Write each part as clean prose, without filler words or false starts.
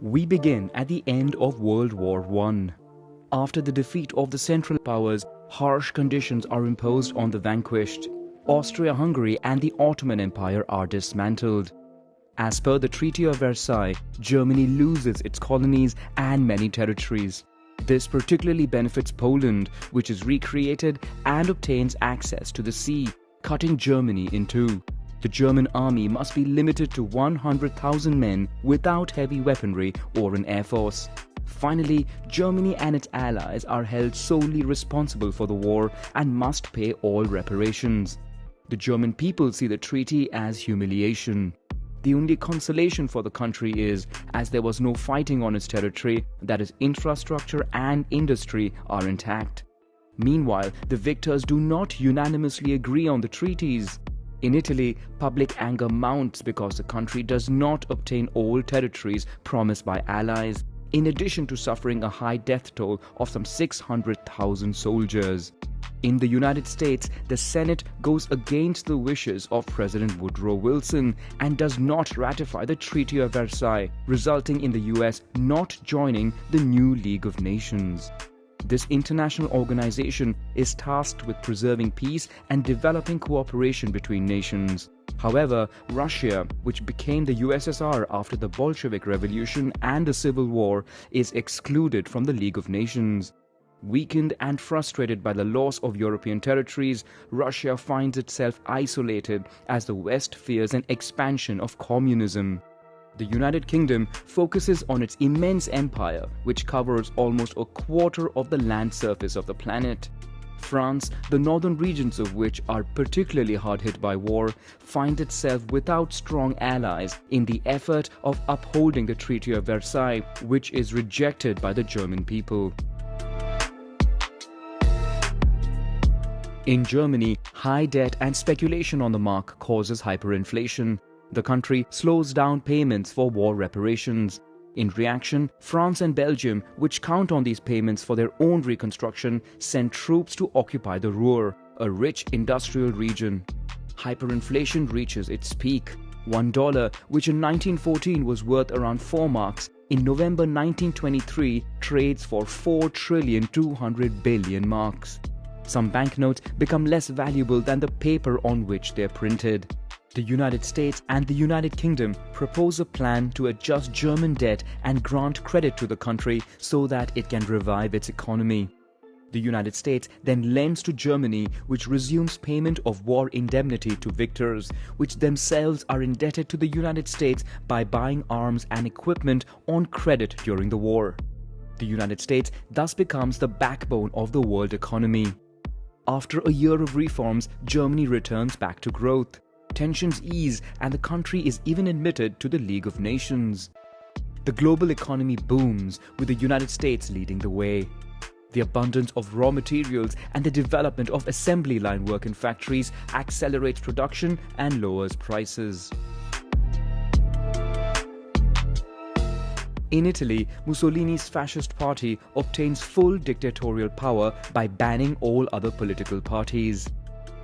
We begin at the end of World War I. After the defeat of the Central Powers, harsh conditions are imposed on the vanquished. Austria-Hungary and the Ottoman Empire are dismantled. As per the Treaty of Versailles, Germany loses its colonies and many territories. This particularly benefits Poland, which is recreated and obtains access to the sea, cutting Germany in two. The German army must be limited to 100,000 men without heavy weaponry or an air force. Finally, Germany and its allies are held solely responsible for the war and must pay all reparations. The German people see the treaty as humiliation. The only consolation for the country is, as there was no fighting on its territory, that its infrastructure and industry are intact. Meanwhile, the victors do not unanimously agree on the treaties. In Italy, public anger mounts because the country does not obtain all territories promised by allies, in addition to suffering a high death toll of some 600,000 soldiers. In the United States, the Senate goes against the wishes of President Woodrow Wilson and does not ratify the Treaty of Versailles, resulting in the US not joining the new League of Nations. This international organization is tasked with preserving peace and developing cooperation between nations. However, Russia, which became the USSR after the Bolshevik Revolution and the Civil War, is excluded from the League of Nations. Weakened and frustrated by the loss of European territories, Russia finds itself isolated as the West fears an expansion of communism. The United Kingdom focuses on its immense empire, which covers almost a quarter of the land surface of the planet. France, the northern regions of which are particularly hard hit by war, finds itself without strong allies in the effort of upholding the Treaty of Versailles, which is rejected by the German people. In Germany, high debt and speculation on the mark causes hyperinflation. The country slows down payments for war reparations. In reaction, France and Belgium, which count on these payments for their own reconstruction, send troops to occupy the Ruhr, a rich industrial region. Hyperinflation reaches its peak. $1, which in 1914 was worth around 4 marks, in November 1923 trades for 4,200 billion marks. Some banknotes become less valuable than the paper on which they're printed. The United States and the United Kingdom propose a plan to adjust German debt and grant credit to the country so that it can revive its economy. The United States then lends to Germany, which resumes payment of war indemnity to victors, which themselves are indebted to the United States by buying arms and equipment on credit during the war. The United States thus becomes the backbone of the world economy. After a year of reforms, Germany returns back to growth. Tensions ease and the country is even admitted to the League of Nations. The global economy booms, with the United States leading the way. The abundance of raw materials and the development of assembly line work in factories accelerates production and lowers prices. In Italy, Mussolini's fascist party obtains full dictatorial power by banning all other political parties.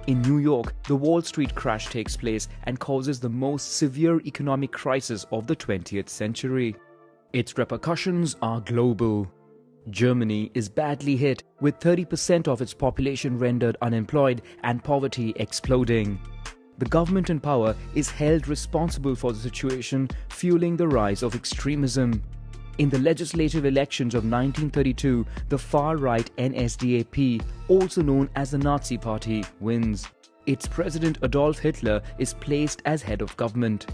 In New York, the Wall Street crash takes place and causes the most severe economic crisis of the 20th century. Its repercussions are global. Germany is badly hit, with 30% of its population rendered unemployed and poverty exploding. The government in power is held responsible for the situation, fueling the rise of extremism. In the legislative elections of 1932, the far-right NSDAP, also known as the Nazi Party, wins. Its president Adolf Hitler is placed as head of government.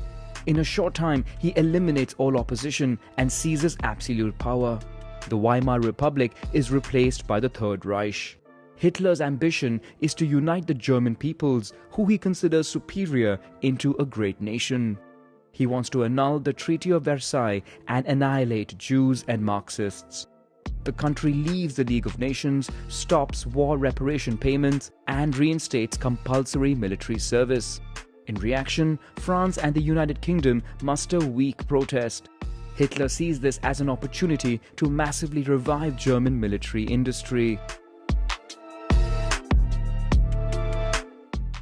In a short time, he eliminates all opposition and seizes absolute power. The Weimar Republic is replaced by the Third Reich. Hitler's ambition is to unite the German peoples, who he considers superior, into a great nation. He wants to annul the Treaty of Versailles and annihilate Jews and Marxists. The country leaves the League of Nations, stops war reparation payments, and reinstates compulsory military service. In reaction, France and the United Kingdom muster weak protest. Hitler sees this as an opportunity to massively revive German military industry.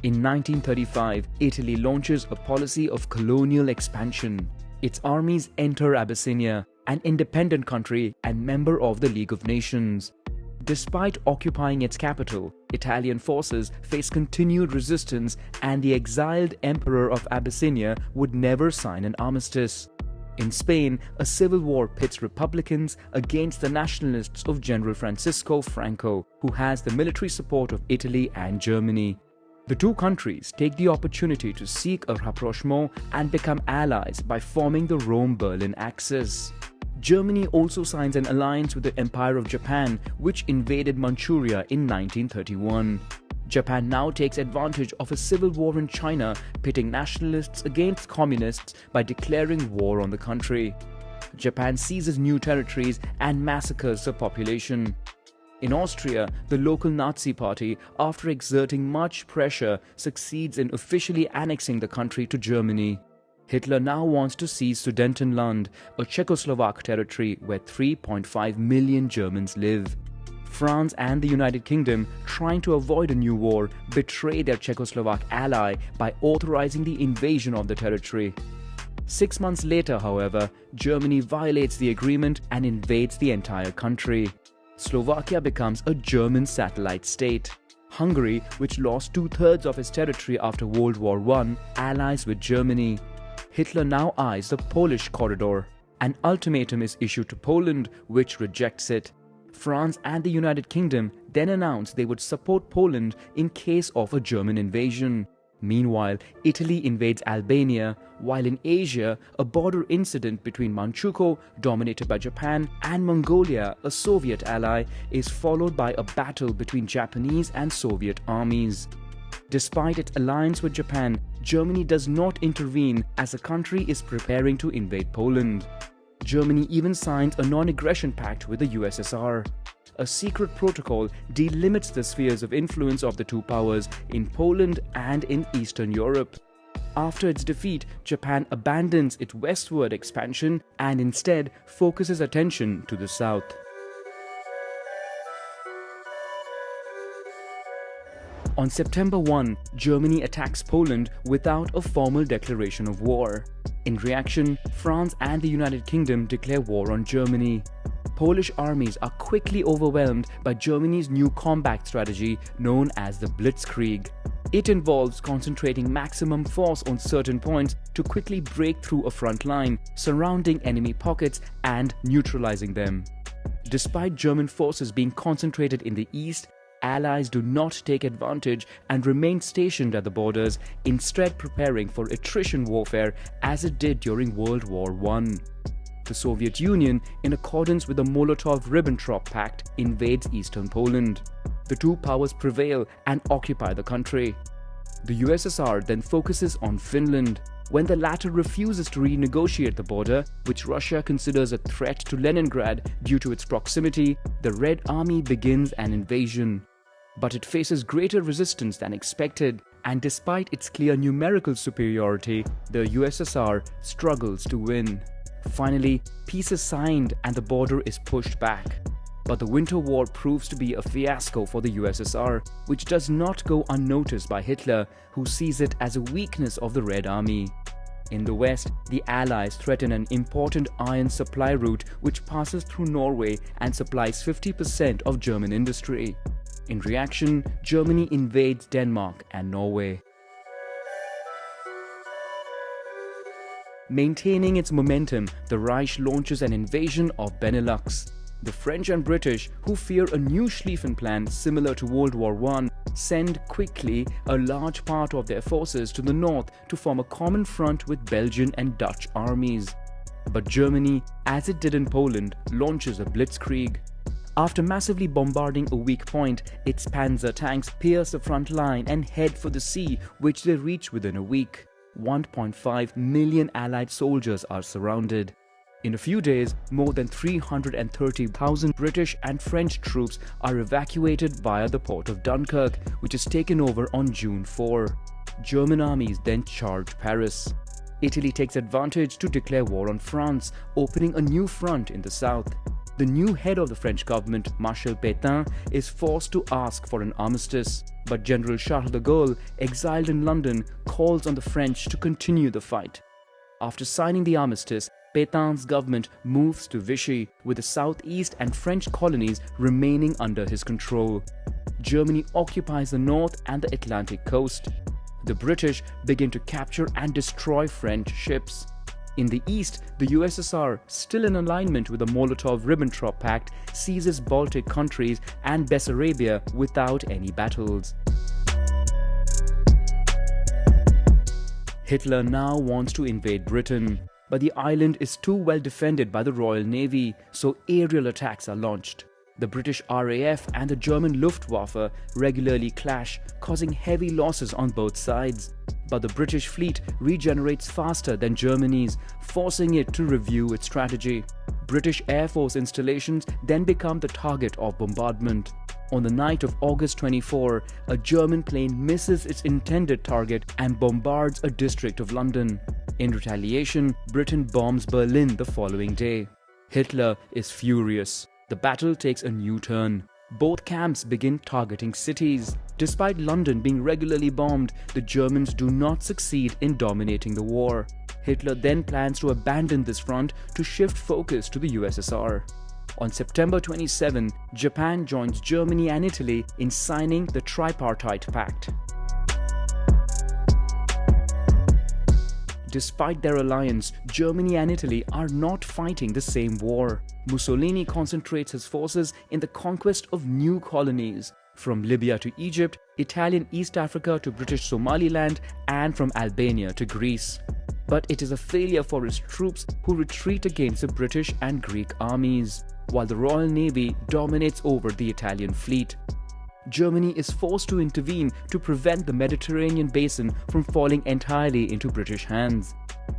In 1935, Italy launches a policy of colonial expansion. Its armies enter Abyssinia, an independent country and member of the League of Nations. Despite occupying its capital, Italian forces faced continued resistance, and the exiled Emperor of Abyssinia would never sign an armistice. In Spain, a civil war pits republicans against the nationalists of General Francisco Franco, who has the military support of Italy and Germany. The two countries take the opportunity to seek a rapprochement and become allies by forming the Rome-Berlin Axis. Germany also signs an alliance with the Empire of Japan, which invaded Manchuria in 1931. Japan now takes advantage of a civil war in China, pitting nationalists against communists by declaring war on the country. Japan seizes new territories and massacres the population. In Austria, the local Nazi party, after exerting much pressure, succeeds in officially annexing the country to Germany. Hitler now wants to seize Sudetenland, a Czechoslovak territory where 3.5 million Germans live. France and the United Kingdom, trying to avoid a new war, betray their Czechoslovak ally by authorizing the invasion of the territory. 6 months later, however, Germany violates the agreement and invades the entire country. Slovakia becomes a German satellite state. Hungary, which lost 2/3 of its territory after World War I, allies with Germany. Hitler now eyes the Polish corridor. An ultimatum is issued to Poland, which rejects it. France and the United Kingdom then announced they would support Poland in case of a German invasion. Meanwhile, Italy invades Albania, while in Asia, a border incident between Manchukuo, dominated by Japan, and Mongolia, a Soviet ally, is followed by a battle between Japanese and Soviet armies. Despite its alliance with Japan, Germany does not intervene as the country is preparing to invade Poland. Germany even signs a non-aggression pact with the USSR. A secret protocol delimits the spheres of influence of the two powers in Poland and in Eastern Europe. After its defeat, Japan abandons its westward expansion and instead focuses attention to the south. On September 1, Germany attacks Poland without a formal declaration of war. In reaction, France and the United Kingdom declare war on Germany. Polish armies are quickly overwhelmed by Germany's new combat strategy known as the Blitzkrieg. It involves concentrating maximum force on certain points to quickly break through a front line, surrounding enemy pockets and neutralizing them. Despite German forces being concentrated in the east, Allies do not take advantage and remain stationed at the borders, instead preparing for attrition warfare as it did during World War I. The Soviet Union, in accordance with the Molotov-Ribbentrop Pact, invades eastern Poland. The two powers prevail and occupy the country. The USSR then focuses on Finland. When the latter refuses to renegotiate the border, which Russia considers a threat to Leningrad due to its proximity, the Red Army begins an invasion. But it faces greater resistance than expected, and despite its clear numerical superiority, the USSR struggles to win. Finally, peace is signed and the border is pushed back. But the Winter War proves to be a fiasco for the USSR, which does not go unnoticed by Hitler, who sees it as a weakness of the Red Army. In the West, the Allies threaten an important iron supply route which passes through Norway and supplies 50% of German industry. In reaction, Germany invades Denmark and Norway. Maintaining its momentum, the Reich launches an invasion of Benelux. The French and British, who fear a new Schlieffen Plan similar to World War I, send quickly a large part of their forces to the north to form a common front with Belgian and Dutch armies. But Germany, as it did in Poland, launches a blitzkrieg. After massively bombarding a weak point, its panzer tanks pierce the front line and head for the sea, which they reach within a week. 1.5 million Allied soldiers are surrounded. In a few days, more than 330,000 British and French troops are evacuated via the port of Dunkirk, which is taken over on June 4. German armies then charge Paris. Italy takes advantage to declare war on France, opening a new front in the south. The new head of the French government, Marshal Pétain, is forced to ask for an armistice. But General Charles de Gaulle, exiled in London, calls on the French to continue the fight. After signing the armistice, Petain's government moves to Vichy, with the southeast and French colonies remaining under his control. Germany occupies the north and the Atlantic coast. The British begin to capture and destroy French ships. In the east, the USSR, still in alignment with the Molotov-Ribbentrop Pact, seizes Baltic countries and Bessarabia without any battles. Hitler now wants to invade Britain, but the island is too well defended by the Royal Navy, so aerial attacks are launched. The British RAF and the German Luftwaffe regularly clash, causing heavy losses on both sides. But the British fleet regenerates faster than Germany's, forcing it to review its strategy. British Air Force installations then become the target of bombardment. On the night of August 24, a German plane misses its intended target and bombards a district of London. In retaliation, Britain bombs Berlin the following day. Hitler is furious. The battle takes a new turn. Both camps begin targeting cities. Despite London being regularly bombed, the Germans do not succeed in dominating the war. Hitler then plans to abandon this front to shift focus to the USSR. On September 27, Japan joins Germany and Italy in signing the Tripartite Pact. Despite their alliance, Germany and Italy are not fighting the same war. Mussolini concentrates his forces in the conquest of new colonies, from Libya to Egypt, Italian East Africa to British Somaliland, and from Albania to Greece. But it is a failure for his troops, who retreat against the British and Greek armies, while the Royal Navy dominates over the Italian fleet. Germany is forced to intervene to prevent the Mediterranean basin from falling entirely into British hands.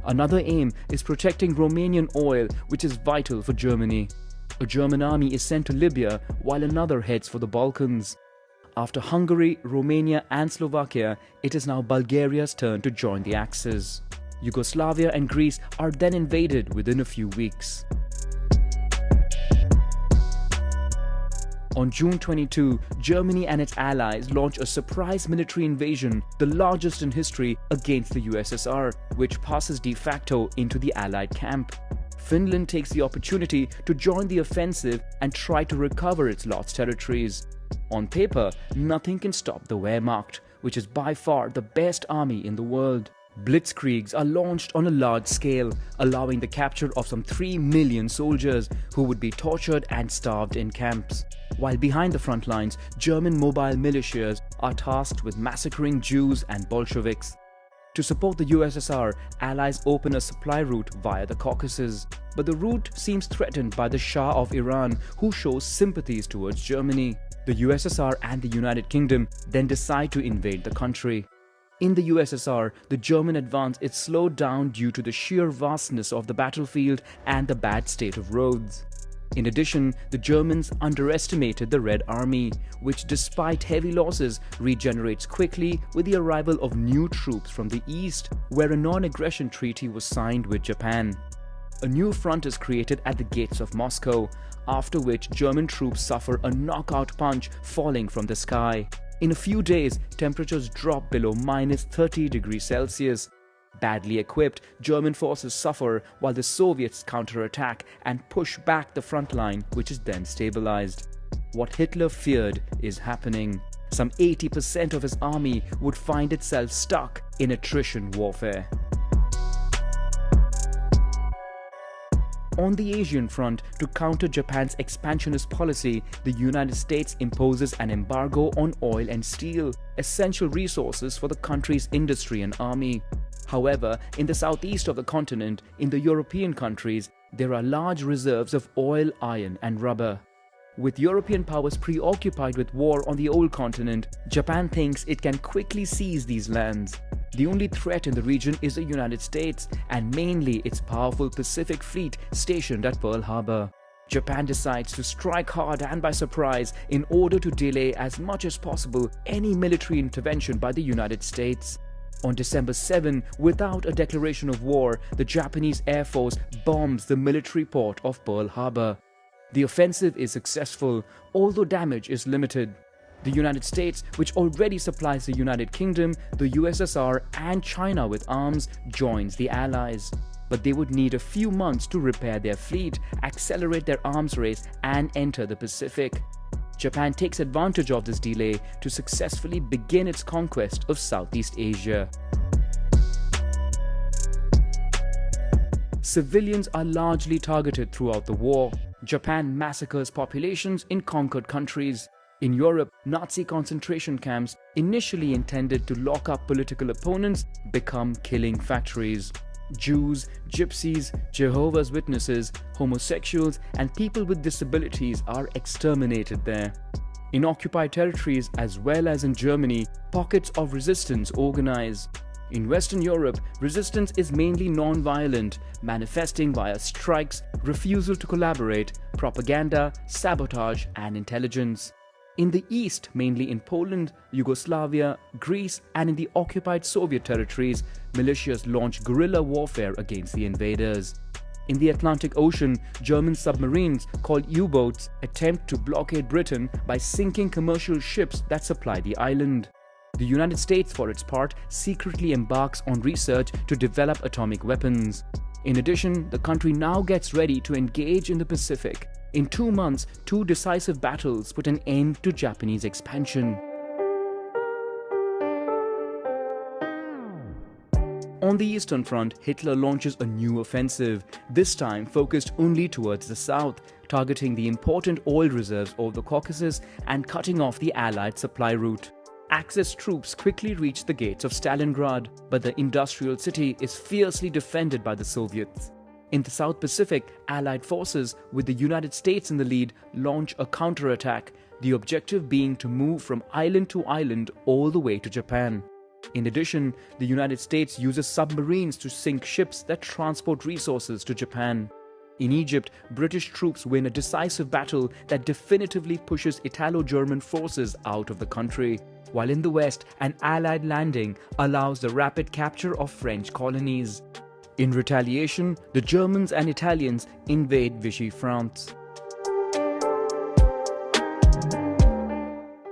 Another aim is protecting Romanian oil, which is vital for Germany. A German army is sent to Libya, while another heads for the Balkans. After Hungary, Romania and Slovakia, it is now Bulgaria's turn to join the Axis. Yugoslavia and Greece are then invaded within a few weeks. On June 22, Germany and its allies launch a surprise military invasion, the largest in history, against the USSR, which passes de facto into the Allied camp. Finland takes the opportunity to join the offensive and try to recover its lost territories. On paper, nothing can stop the Wehrmacht, which is by far the best army in the world. Blitzkriegs are launched on a large scale, allowing the capture of some 3 million soldiers who would be tortured and starved in camps. While behind the front lines, German mobile militias are tasked with massacring Jews and Bolsheviks. To support the USSR, allies open a supply route via the Caucasus, but the route seems threatened by the Shah of Iran, who shows sympathies towards Germany. The USSR and the United Kingdom then decide to invade the country. In the USSR, the German advance is slowed down due to the sheer vastness of the battlefield and the bad state of roads. In addition, the Germans underestimated the Red Army, which despite heavy losses regenerates quickly with the arrival of new troops from the east, where a non-aggression treaty was signed with Japan. A new front is created at the gates of Moscow, after which German troops suffer a knockout punch falling from the sky. In a few days, temperatures drop below -30 degrees Celsius. Badly equipped, German forces suffer while the Soviets counterattack and push back the front line, which is then stabilized. What Hitler feared is happening. Some 80% of his army would find itself stuck in attrition warfare. On the Asian front, to counter Japan's expansionist policy, the United States imposes an embargo on oil and steel, essential resources for the country's industry and army. However, in the southeast of the continent, in the European countries, there are large reserves of oil, iron, and rubber. With European powers preoccupied with war on the old continent, Japan thinks it can quickly seize these lands. The only threat in the region is the United States, and mainly its powerful Pacific Fleet stationed at Pearl Harbor. Japan decides to strike hard and by surprise in order to delay as much as possible any military intervention by the United States. On December 7, without a declaration of war, the Japanese Air Force bombs the military port of Pearl Harbor. The offensive is successful, although damage is limited. The United States, which already supplies the United Kingdom, the USSR, and China with arms, joins the Allies. but they would need a few months to repair their fleet, accelerate their arms race, and enter the Pacific. Japan takes advantage of this delay to successfully begin its conquest of Southeast Asia. Civilians are largely targeted throughout the war. Japan massacres populations in conquered countries. In Europe, Nazi concentration camps, initially intended to lock up political opponents, become killing factories. Jews, Gypsies, Jehovah's Witnesses, homosexuals, and people with disabilities are exterminated there. In occupied territories as well as in Germany, pockets of resistance organize. In Western Europe, resistance is mainly non-violent, manifesting via strikes, refusal to collaborate, propaganda, sabotage, and intelligence. In the East, mainly in Poland, Yugoslavia, Greece, and in the occupied Soviet territories, militias launch guerrilla warfare against the invaders. In the Atlantic Ocean, German submarines, called U-boats, attempt to blockade Britain by sinking commercial ships that supply the island. The United States, for its part, secretly embarks on research to develop atomic weapons. In addition, the country now gets ready to engage in the Pacific. In 2 months, 2 decisive battles put an end to Japanese expansion. On the Eastern Front, Hitler launches a new offensive, this time focused only towards the south, targeting the important oil reserves of the Caucasus and cutting off the Allied supply route. Axis troops quickly reach the gates of Stalingrad, but the industrial city is fiercely defended by the Soviets. In the South Pacific, Allied forces, with the United States in the lead, launch a counterattack, the objective being to move from island to island all the way to Japan. In addition, the United States uses submarines to sink ships that transport resources to Japan. In Egypt, British troops win a decisive battle that definitively pushes Italo-German forces out of the country, while in the West, an Allied landing allows the rapid capture of French colonies. In retaliation, the Germans and Italians invade Vichy France.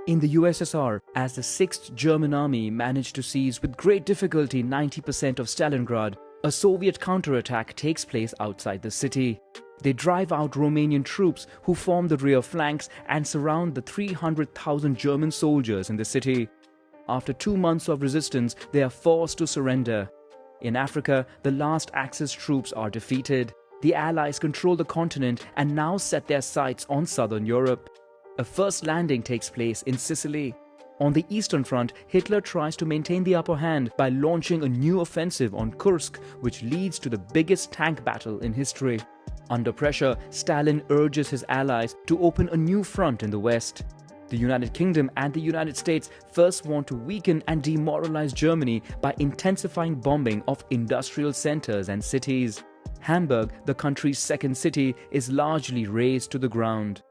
In the USSR, as the 6th German Army managed to seize with great difficulty 90% of Stalingrad, a Soviet counterattack takes place outside the city. They drive out Romanian troops who form the rear flanks and surround the 300,000 German soldiers in the city. After 2 months of resistance, they are forced to surrender. In Africa, the last Axis troops are defeated. The Allies control the continent and now set their sights on southern Europe. A first landing takes place in Sicily. On the Eastern Front, Hitler tries to maintain the upper hand by launching a new offensive on Kursk, which leads to the biggest tank battle in history. Under pressure, Stalin urges his allies to open a new front in the West. The United Kingdom and the United States first want to weaken and demoralize Germany by intensifying bombing of industrial centers and cities. Hamburg, the country's second city, is largely razed to the ground.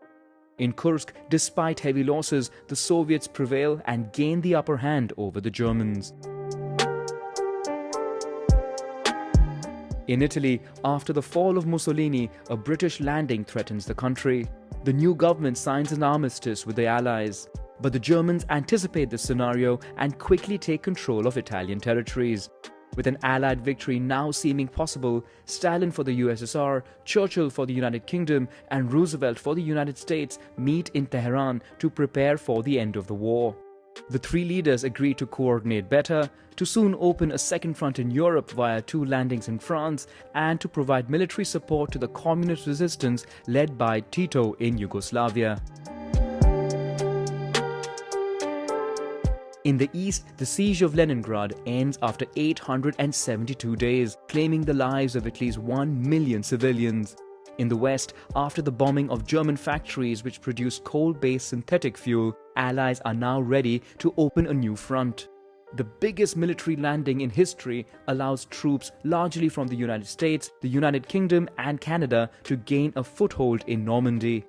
In Kursk, despite heavy losses, the Soviets prevail and gain the upper hand over the Germans. In Italy, after the fall of Mussolini, a British landing threatens the country. The new government signs an armistice with the Allies, but the Germans anticipate this scenario and quickly take control of Italian territories. With an Allied victory now seeming possible, Stalin for the USSR, Churchill for the United Kingdom, and Roosevelt for the United States meet in Tehran to prepare for the end of the war. The 3 leaders agree to coordinate better, to soon open a second front in Europe via 2 landings in France, and to provide military support to the communist resistance led by Tito in Yugoslavia. In the east, the siege of Leningrad ends after 872 days, claiming the lives of at least 1 million civilians. In the west, after the bombing of German factories which produce coal-based synthetic fuel, Allies are now ready to open a new front. The biggest military landing in history allows troops largely from the United States, the United Kingdom and Canada to gain a foothold in Normandy.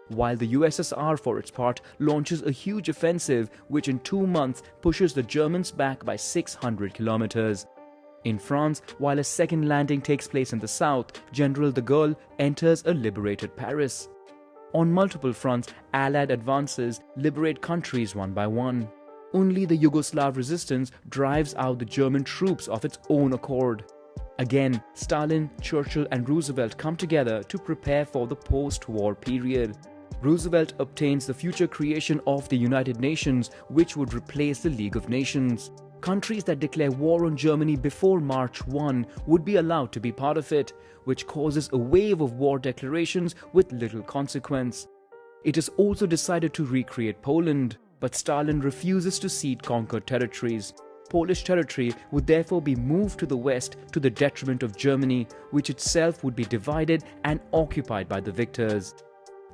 While the USSR, for its part, launches a huge offensive which in 2 months pushes the Germans back by 600 kilometers. In France, while a second landing takes place in the south, General de Gaulle enters a liberated Paris. On multiple fronts, Allied advances liberate countries one by one. Only the Yugoslav resistance drives out the German troops of its own accord. Again, Stalin, Churchill and Roosevelt come together to prepare for the post-war period. Roosevelt obtains the future creation of the United Nations, which would replace the League of Nations. Countries that declare war on Germany before March 1 would be allowed to be part of it, which causes a wave of war declarations with little consequence. It is also decided to recreate Poland, but Stalin refuses to cede conquered territories. Polish territory would therefore be moved to the west to the detriment of Germany, which itself would be divided and occupied by the victors.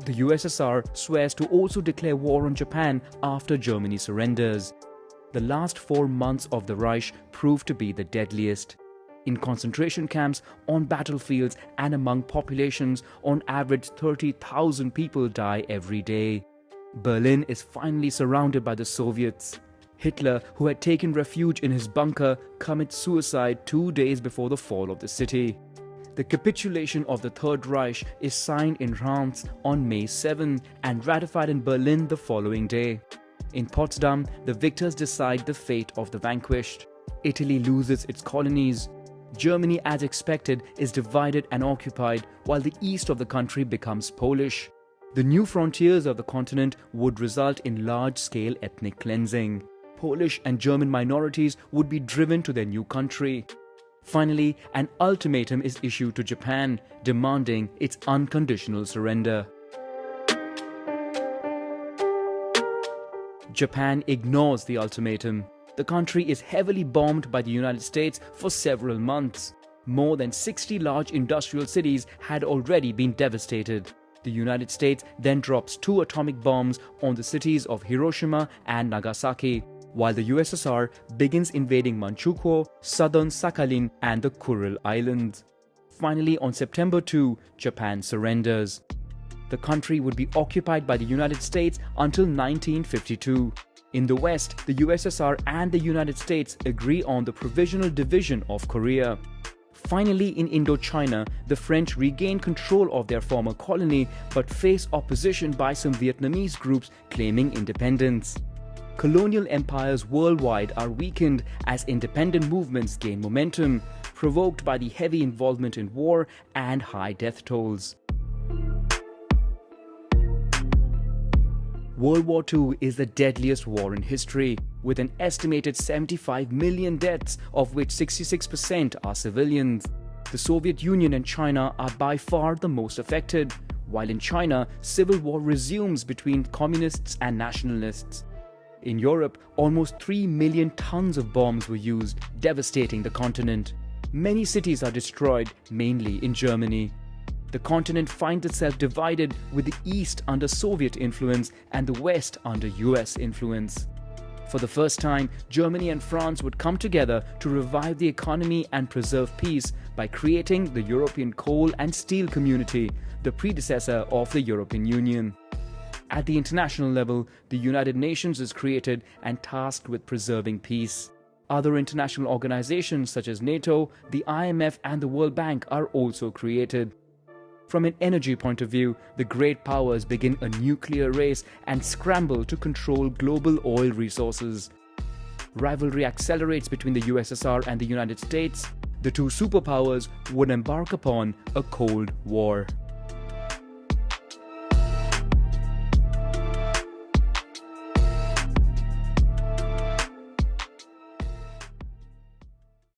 The USSR swears to also declare war on Japan after Germany surrenders. The last 4 months of the Reich proved to be the deadliest. In concentration camps, on battlefields and among populations, on average 30,000 people die every day. Berlin is finally surrounded by the Soviets. Hitler, who had taken refuge in his bunker, commits suicide 2 days before the fall of the city. The capitulation of the Third Reich is signed in Reims on May 7 and ratified in Berlin the following day. In Potsdam, the victors decide the fate of the vanquished. Italy loses its colonies. Germany, as expected, is divided and occupied, while the east of the country becomes Polish. The new frontiers of the continent would result in large-scale ethnic cleansing. Polish and German minorities would be driven to their new country. Finally, an ultimatum is issued to Japan, demanding its unconditional surrender. Japan ignores the ultimatum. The country is heavily bombed by the United States for several months. More than 60 large industrial cities had already been devastated. The United States then drops 2 atomic bombs on the cities of Hiroshima and Nagasaki, while the USSR begins invading Manchukuo, southern Sakhalin and the Kuril Islands. Finally, on September 2, Japan surrenders. The country would be occupied by the United States until 1952. In the West, the USSR and the United States agree on the provisional division of Korea. Finally, in Indochina, the French regain control of their former colony but face opposition by some Vietnamese groups claiming independence. Colonial empires worldwide are weakened as independent movements gain momentum, provoked by the heavy involvement in war and high death tolls. World War II is the deadliest war in history, with an estimated 75 million deaths, of which 66% are civilians. The Soviet Union and China are by far the most affected, while in China, civil war resumes between communists and nationalists. In Europe, almost 3 million tons of bombs were used, devastating the continent. Many cities are destroyed, mainly in Germany. The continent finds itself divided, with the East under Soviet influence and the West under US influence. For the first time, Germany and France would come together to revive the economy and preserve peace by creating the European Coal and Steel Community, the predecessor of the European Union. At the international level, the United Nations is created and tasked with preserving peace. Other international organizations such as NATO, the IMF and the World Bank are also created. From an energy point of view, the great powers begin a nuclear race and scramble to control global oil resources. Rivalry accelerates between the USSR and the United States. The two superpowers would embark upon a Cold War.